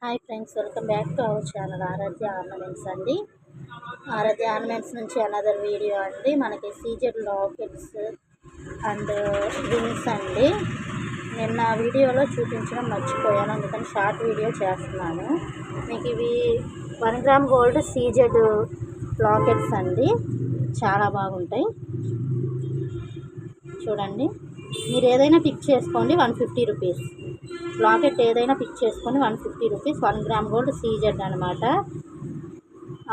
Hi friends, welcome back to our channel Aradhya ornaments అండి. Aradhya ornaments నుంచి another video అండి. మనకి సీజెడ్ లాకెట్స్ అండ్ రింగ్స్ అండి. నిన్న వీడియోలో చూపించడం మర్చిపోయాను, అందుకని షార్ట్ వీడియో చేస్తున్నాను. మీకు ఇవి 1 గ్రామ్ గోల్డ్ సీజెడ్ లాకెట్స్ అండి, చాలా బాగుంటాయి. చూడండి, మీరు ఏదైనా పిక్ చేసుకోండి, 150 రూపీస్. లాకెట్ ఏదైనా పిక్ చేసుకొని 150 రూపీస్. 1 గ్రామ్ గోల్డ్ సీజెడ్ అనమాట.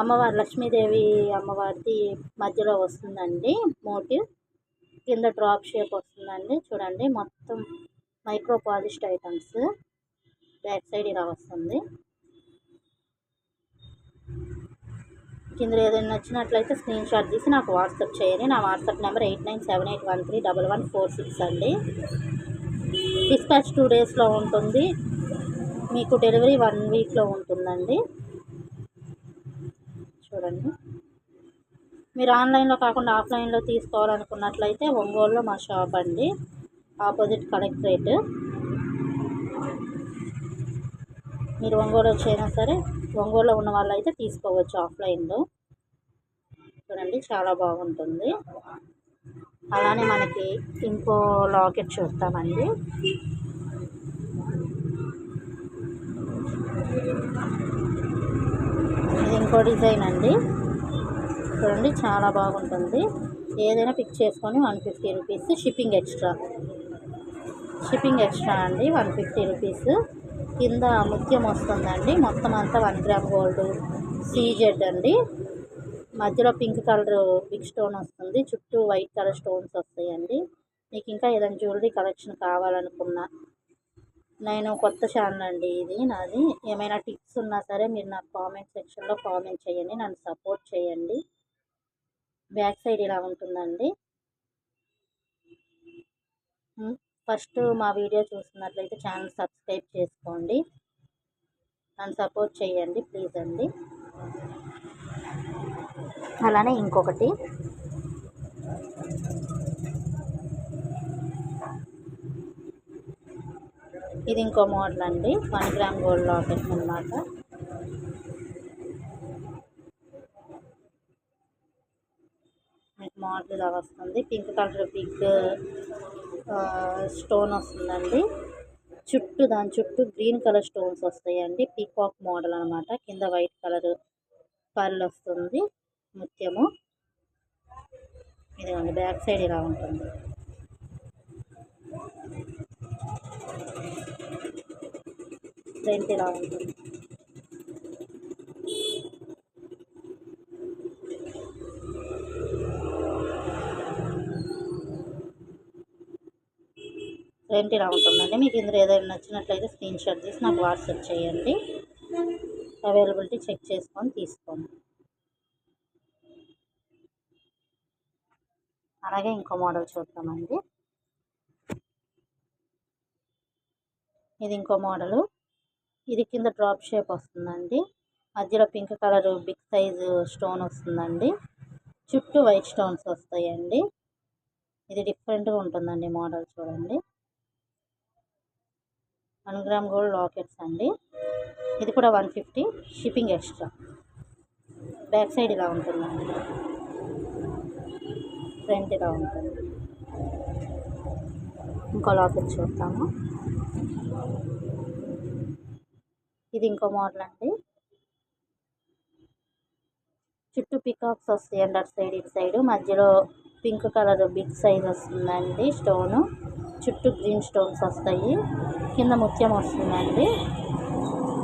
అమ్మవారు లక్ష్మీదేవి అమ్మవారిది మధ్యలో వస్తుందండి మోటివ్, కింద డ్రాప్ షేప్ వస్తుందండి. చూడండి, మొత్తం micro polished items. Back side ఇలా వస్తుంది. కింద ఏదైనా నచ్చినట్లయితే స్క్రీన్ షాట్ తీసి నాకు వాట్సాప్ చేయండి. నా వాట్సాప్ నెంబర్ 8978131146 అండి. డిస్పాచ్ 2 డేస్లో ఉంటుంది. మీకు డెలివరీ 1 వీక్లో ఉంటుందండి. చూడండి, మీరు ఆన్లైన్లో కాకుండా ఆఫ్లైన్లో తీసుకోవాలనుకున్నట్లయితే ఒంగోలులో మా షాప్ అండి, ఆపోజిట్ కలెక్టరేట్. మీరు ఒంగోలు వచ్చైనా సరే, ఒంగోలులో ఉన్న వాళ్ళు అయితే తీసుకోవచ్చు ఆఫ్లైన్లో. చూడండి, చాలా బాగుంటుంది. అలానే మనకి ఇంకో లాకెట్ చూస్తామండి. ఇది ఇంకో డిజైన్ అండి. చూడండి, చాలా బాగుంటుంది. ఏదైనా పిక్ చేసుకొని 150 రూపీస్. షిప్పింగ్ ఎక్స్ట్రా అండి, 150 రూపీస్. కింద ముత్యం వస్తుందండి. మొత్తం అంతా 1 గ్రామ్ గోల్డ్ సీజెడ్ అండి. మధ్యలో పింక్ కలర్ బిగ్ స్టోన్ వస్తుంది, చుట్టూ వైట్ కలర్ స్టోన్స్ వస్తాయండి. మీకు ఇంకా ఏదైనా జ్యువెలరీ కలెక్షన్ కావాలనుకున్నా, నేను కొత్త ఛానల్ అండి ఇది నాది. ఏమైనా టిప్స్ ఉన్నా సరే మీరు నాకు కామెంట్ సెక్షన్లో కామెంట్ చేయండి, నన్ను సపోర్ట్ చేయండి. బ్యాక్ సైడ్ ఇలా ఉంటుందండి. ఫస్ట్ మా వీడియో చూస్తున్నట్లయితే ఛానల్ సబ్స్క్రైబ్ చేసుకోండి, నన్ను సపోర్ట్ చేయండి ప్లీజ్ అండి. అలానే ఇంకొకటి, ఇది ఇంకో మోడల్ అండి. 1 గ్రామ్ గోల్డ్ లాకెట్ అన్నమాట. మీకు మోడల్ ఇలా వస్తుంది. పింక్ కలర్ బిగ్ స్టోన్ వస్తుందండి. దాని చుట్టూ గ్రీన్ కలర్ స్టోన్స్ వస్తాయండి. పీకాక్ మోడల్ అనమాట. కింద వైట్ కలర్ పర్ల్ వస్తుంది, ముత్యము. ఇదిగోండి, బ్యాక్ సైడ్ ఇలా ఉంటుంది. ఫ్రంట్ ఇలా ఉంటుంది. ఫ్రంట్ ఇలా ఉంటుందండి. మీకు ఇందులో ఏదైనా నచ్చినట్లయితే స్క్రీన్ షాట్ తీసి నాకు వాట్సాప్ చేయండి. అవైలబిలిటీ చెక్ చేసుకొని తీసుకోండి. అలాగే ఇంకో మోడల్ చూద్దామండి. ఇది ఇంకో మోడలు. ఇది కింద డ్రాప్ షేప్ వస్తుందండి. మధ్యలో pink colour big size stone వస్తుందండి. చుట్టూ వైట్ స్టోన్స్ వస్తాయండి. ఇది డిఫరెంట్గా ఉంటుందండి మోడల్. చూడండి, 1 గ్రామ్ గోల్డ్ లాకెట్స్ అండి. ఇది కూడా 150, షిప్పింగ్ ఎక్స్ట్రా. బ్యాక్ సైడ్ ఇలా ఉంటుందండి, ఫ్రంట్ ఇలా ఉంటుంది. ఇంకో లాకెట్ చూస్తాము. ఇది ఇంకో మోడల్ అండి. చుట్టూ పికాక్స్ వస్తాయండి, అటు సైడ్ ఇటు సైడ్. మధ్యలో పింక్ కలర్ బిగ్ సైజ్ వస్తుందండి స్టోను. చుట్టూ గ్రీన్ స్టోన్స్ వస్తాయి. కింద ముత్యం వస్తుందండి.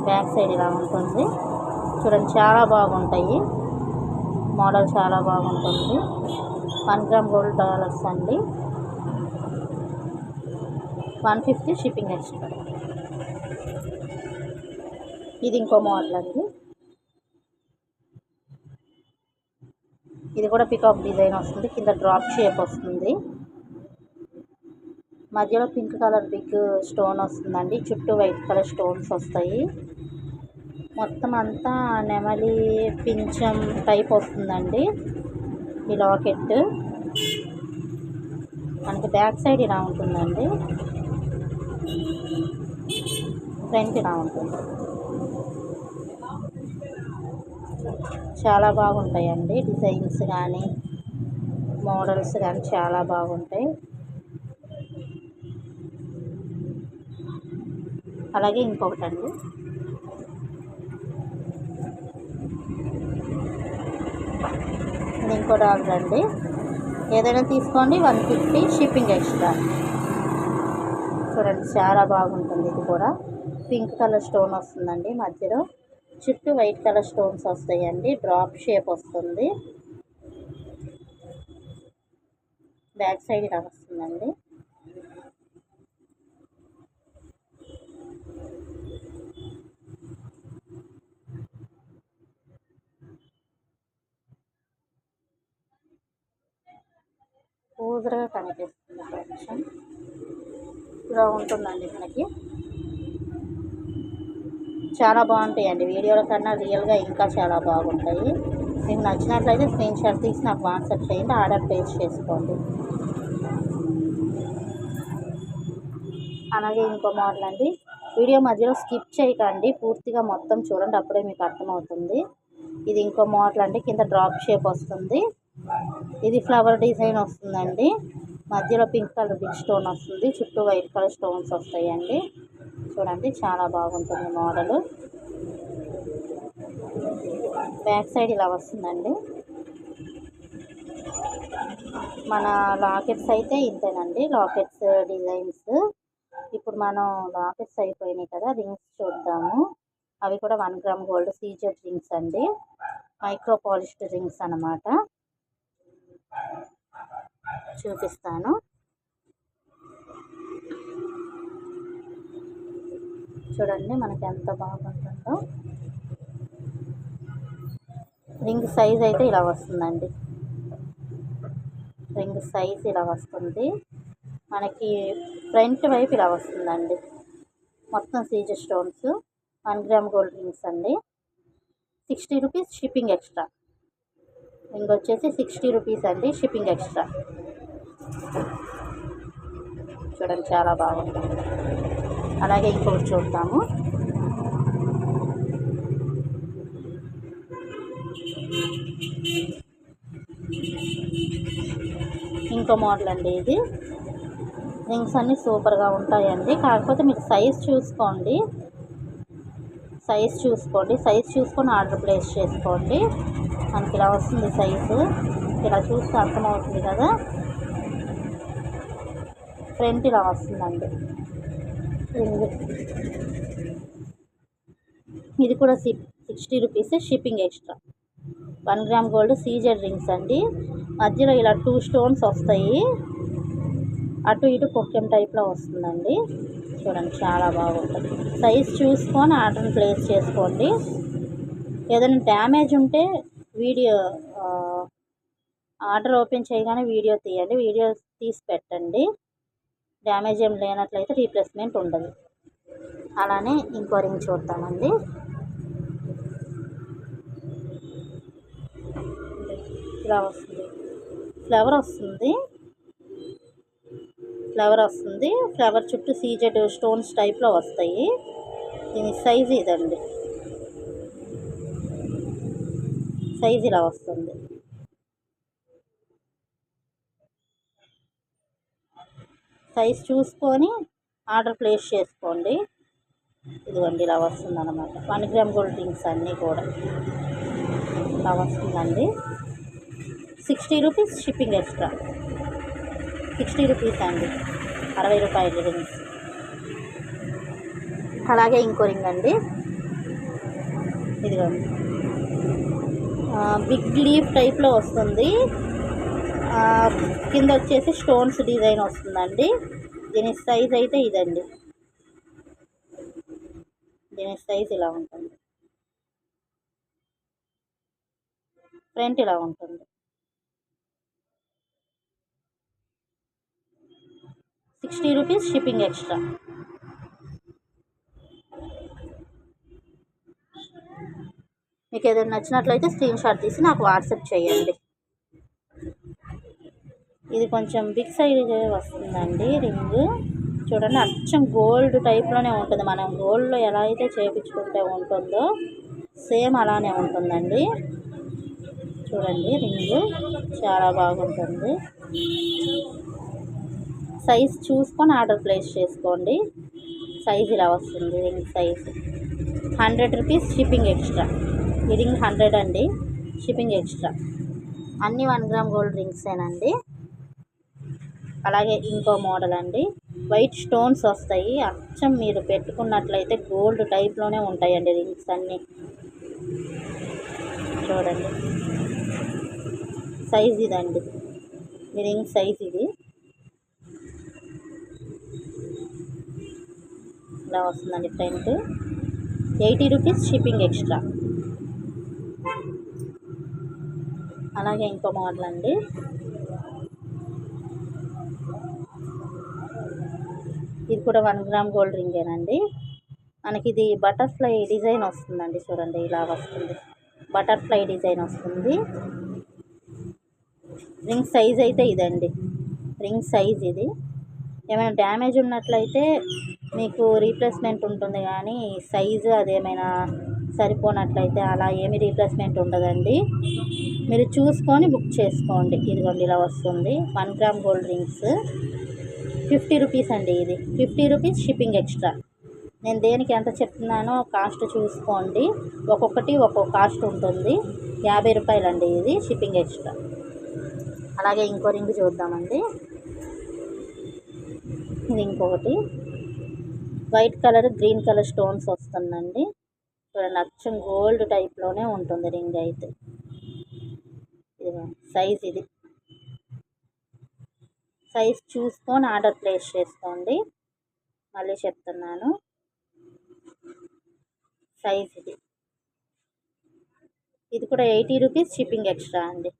బ్యాక్ సైడ్ ఇలా ఉంటుంది. చూడండి, చాలా బాగుంటాయి. మోడల్ చాలా బాగుంటుంది. 1 గ్రామ్ గోల్డ్ డాలర్స్ అండి, 150, షిప్పింగ్ ఎక్స్ట్రా. ఇది ఇంకో మోడల్ అండి. ఇది కూడా పికాక్ డిజైన్ వస్తుంది. కింద డ్రాప్ షేప్ వస్తుంది. మధ్యలో పింక్ కలర్ బిగ్ స్టోన్ వస్తుందండి. చుట్టూ వైట్ కలర్ స్టోన్స్ వస్తాయి. మొత్తం అంతా నెమలి పింఛం టైప్ వస్తుందండి ఈ లాకెట్. మనకి బ్యాక్ సైడ్ ఇలా ఉంటుందండి. ఫ్రంట్ ఇలా ఉంటుంది. చాలా బాగుంటాయండి డిజైన్స్ కానీ మోడల్స్ కానీ చాలా బాగుంటాయి. అలాగే ఇంకొకటండి, ఇది ఇంకో డాలర్ అండి. ఏదైనా తీసుకోండి 150 షిప్పింగ్ ఎక్స్ట్రా. చూడండి చాలా బాగుంటుంది. ఇది కూడా పింక్ కలర్ స్టోన్ వస్తుందండి, మధ్యలో చుట్టూ వైట్ కలర్ స్టోన్స్ వస్తాయండి. డ్రాప్ షేప్ వస్తుంది. బ్యాక్ సైడ్ ఇలా వస్తుందండి. ఊజరగా కనిపిస్తుంది కొంచెం. ఇలా ఉంటుందండి మనకి. చాలా బాగుంటాయండి, వీడియోల కన్నా రియల్గా ఇంకా చాలా బాగుంటాయి. మీకు నచ్చినట్లయితే స్క్రీన్ షాట్ తీసి నాకు వాట్సాప్ చేయండి, ఆర్డర్ ప్లేస్ చేసుకోండి. అలాగే ఇంకో మోడల్ అండి, వీడియో మధ్యలో స్కిప్ చేయకండి, పూర్తిగా మొత్తం చూడండి, అప్పుడే మీకు అర్థమవుతుంది. ఇది ఇంకో మోడల్ అండి, కింద డ్రాప్ షేప్ వస్తుంది. ఇది ఫ్లవర్ డిజైన్ వస్తుందండి, మధ్యలో పింక్ కలర్ బిగ్ స్టోన్ వస్తుంది, చుట్టూ వైట్ కలర్ స్టోన్స్ వస్తాయండి. చూడండి చాలా బాగుంటుంది మోడల్. బ్యాక్ సైడ్ ఇలా వస్తుందండి. మన లాకెట్స్ అయితే ఇంతేనండి, లాకెట్స్ డిజైన్స్. ఇప్పుడు మనం లాకెట్స్ అయిపోయినాయి కదా, రింగ్స్ చూద్దాము. అవి కూడా 1 గ్రామ్ గోల్డ్ సీజెడ్ రింగ్స్ అండి, మైక్రో పాలిష్డ్ రింగ్స్ అన్నమాట. చూపిస్తాను. చూడండి మనకి ఎంత బాగుంటుందో. రింగ్ సైజ్ అయితే ఇలా వస్తుందండి, రింగ్ సైజ్ ఇలా వస్తుంది మనకి. ఫ్రంట్ వైపు ఇలా వస్తుందండి, మొత్తం CZ stones. 1 gram gold rings అండి. 60 రూపీస్ షిప్పింగ్ ఎక్స్ట్రా. రింగ్ వచ్చేసి 60 రూపీస్ అండి, షిప్పింగ్ ఎక్స్ట్రా. చూడండి చాలా బాగుంటుంది. అలాగే ఇంకొకటి చూద్దాము. ఇంకో మోడల్ అండి ఇది. రింగ్స్ అన్నీ సూపర్గా ఉంటాయండి, కాకపోతే మీరు సైజ్ చూసుకోండి, సైజ్ చూసుకొని ఆర్డర్ ప్లేస్ చేసుకోండి. మనకి ఇలా వస్తుంది సైజు, ఇలా చూస్తే అర్థమవుతుంది కదా. ఫ్రంట్ ఇలా వస్తుందండి రింగ్. ఇది కూడా 60 rupees shipping extra. 1 gram gold CZ rings అండి, మధ్యలో ఇలా 2 స్టోన్స్ వస్తాయి, అటు ఇటు పొక్కెం టైప్లో వస్తుందండి. చూడండి చాలా బాగుంటుంది. సైజ్ చూసుకొని ఆర్డర్ ప్లేస్ చేసుకోండి. ఏదైనా డ్యామేజ్ ఉంటే వీడియో ఆర్డర్ ఓపెన్ చేయగానే వీడియో తీయండి, వీడియో తీసి పెట్టండి. డ్యామేజ్ ఏం లేనట్లయితే రీప్లేస్మెంట్ ఉండదు. అలానే ఇంకో రింగ్ చూద్దామండి. ఇలా వస్తుంది, ఫ్లవర్ వస్తుంది, ఫ్లవర్ చుట్టూ సీజెడ్ స్టోన్స్ టైప్లో వస్తాయి. దీని సైజ్ ఇదండి, సైజ్ ఇలా వస్తుంది. సైజ్ చూసుకొని ఆర్డర్ ప్లేస్ చేసుకోండి. ఇదిగోండి ఇలా వస్తుంది అన్నమాట. 1 గ్రామ్ గోల్డ్ రింగ్స్ అన్నీ కూడా ఇలా వస్తుందండి. 60 రూపీస్ షిప్పింగ్ ఎక్స్ట్రా. 60 రూపీస్ అండి, 60 రూపాయలు రింగ్స్. అలాగే ఇంకో రింగ్ అండి, ఇదిగోండి బిగ్ లీఫ్ టైప్లో వస్తుంది, కింద వచ్చేసి స్టోన్స్ డిజైన్ వస్తుందండి. దీని సైజ్ అయితే ఇదండి, దీని సైజ్ ఇలా ఉంటుంది. ఫ్రంట్ ఇలా ఉంటుంది. 60 రూపీస్ షిప్పింగ్ ఎక్స్ట్రా. మీకు ఏదైనా నచ్చినట్లయితే స్క్రీన్ షాట్ తీసి నాకు వాట్సాప్ చేయండి. ఇది కొంచెం బిగ్ సైజ్ వస్తుందండి రింగ్. చూడండి అచ్చం గోల్డ్ టైప్లోనే ఉంటుంది. మనం గోల్డ్లో ఎలా అయితే చేయించుకుంటే ఉంటుందో సేమ్ అలానే ఉంటుందండి. చూడండి రింగు చాలా బాగుంటుంది. సైజ్ చూసుకొని ఆర్డర్ ప్లేస్ చేసుకోండి. సైజ్ ఇలా వస్తుంది ring size. 100 rupees shipping extra. ఈ రింగ్ 100 అండి, షిప్పింగ్ ఎక్స్ట్రా. అన్నీ 1 గ్రామ్ గోల్డ్ రింగ్సేనండి. అలాగే ఇంకో మోడల్ అండి, వైట్ స్టోన్స్ వస్తాయి. అచ్చం మీరు పెట్టుకున్నట్లయితే గోల్డ్ టైప్లోనే ఉంటాయండి రింగ్స్ అన్నీ. చూడండి సైజ్ ఇదండి, ఈ రింగ్ సైజ్ ఇది ఇలా వస్తుందండి. Front 80 rupees shipping extra. అలాగే ఇంకో మోడల్ అండి, ఇది కూడా 1 గ్రామ్ గోల్డ్ రింగేనండి. మనకి ఇది బటర్ఫ్లై డిజైన్ వస్తుందండి. చూడండి ఇలా వస్తుంది, బటర్ఫ్లై డిజైన్ వస్తుంది. రింగ్ సైజ్ అయితే ఇదండి, రింగ్ సైజ్ ఇది. ఏమైనా డ్యామేజ్ ఉన్నట్లయితే మీకు రీప్లేస్మెంట్ ఉంటుంది, కానీ సైజు అదేమైనా సరిపోనట్లయితే అలా ఏమి రీప్లేస్మెంట్ ఉండదండి. మీరు చూసుకొని బుక్ చేసుకోండి. ఇదిగోండి ఇలా వస్తుంది 1 గ్రామ్ గోల్డ్ రింగ్స్. 50 రూపీస్ అండి, ఇది 50 రూపీస్ షిప్పింగ్ ఎక్స్ట్రా. నేను దేనికి ఎంత చెప్తున్నానో కాస్ట్ చూసుకోండి. ఒక్కొక్కటి ఒక్కొక్క కాస్ట్ ఉంటుంది. 50 రూపాయలండి ఇది షిప్పింగ్ ఎక్స్ట్రా. అలాగే ఇంకో రింగ్ చూద్దామండి. ఇది ఇంకొకటి white colour green colour stones వస్తుందండి. చూడండి అచ్చం గోల్డ్ టైప్లోనే ఉంటుంది రింగ్ అయితే. ఇది సైజ్, ఇది సైజ్ చూసుకొని ఆర్డర్ ప్లేస్ చేసుకోండి. మళ్ళీ చెప్తున్నాను, సైజ్ ఇది. ఇది కూడా 80 రూపీస్ షిప్పింగ్ ఎక్స్ట్రా అండి,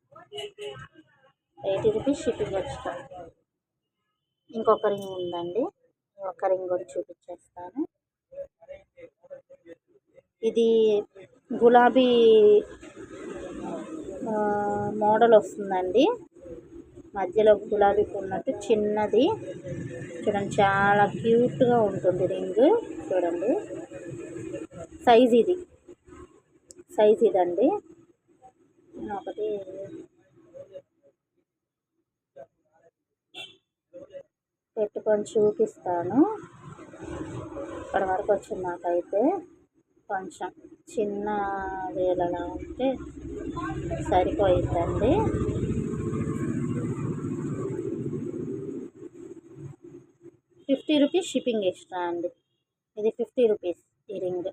80 రూపీస్ షిప్పింగ్ ఎక్స్ట్రా. ఇంకొక రింగ్ ఉందండి, ఒక రింగ్ కూడా చూపించేస్తాను. ఇది గులాబీ మోడల్ వస్తుందండి. మధ్యలో గులాబీ ఉన్నట్టు చిన్నది. చూడండి చాలా క్యూట్గా ఉంటుంది రింగ్. చూడండి సైజ్ ఇది, సైజ్ ఇదండి. ఒకటి పెట్టుకొని చూపిస్తాను. ఇక్కడ వరకు వచ్చింది నాకైతే. కొంచెం చిన్న వేలలా ఉంటే సరిపోయిద్దండి. ₹50 షిప్పింగ్ ఎక్స్ట్రా అండి. ఇది 50 రూపీస్ ఈ ring,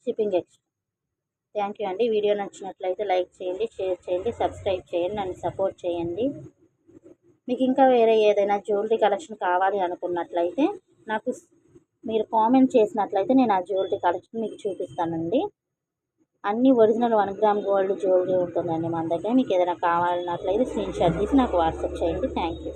shipping extra. Thank you అండి. వీడియో నచ్చినట్లయితే లైక్ చేయండి, షేర్ చేయండి, సబ్స్క్రైబ్ చేయండి, నన్ను సపోర్ట్ చేయండి. మీకు ఇంకా వేరే ఏదైనా జ్యువెలరీ కలెక్షన్ కావాలి అనుకున్నట్లయితే నాకు మీరు కామెంట్ చేసినట్లయితే నేను ఆ జ్యువెలరీ కలెక్షన్ మీకు చూపిస్తానండి. అన్నీ ఒరిజినల్ 1 గ్రామ్ గోల్డ్ జ్యువెలరీ ఉంటుందండి మన దగ్గర. మీకు ఏదైనా కావాలన్నట్లయితే స్క్రీన్ షాట్ తీసి నాకు వాట్సాప్ చేయండి. Thank you.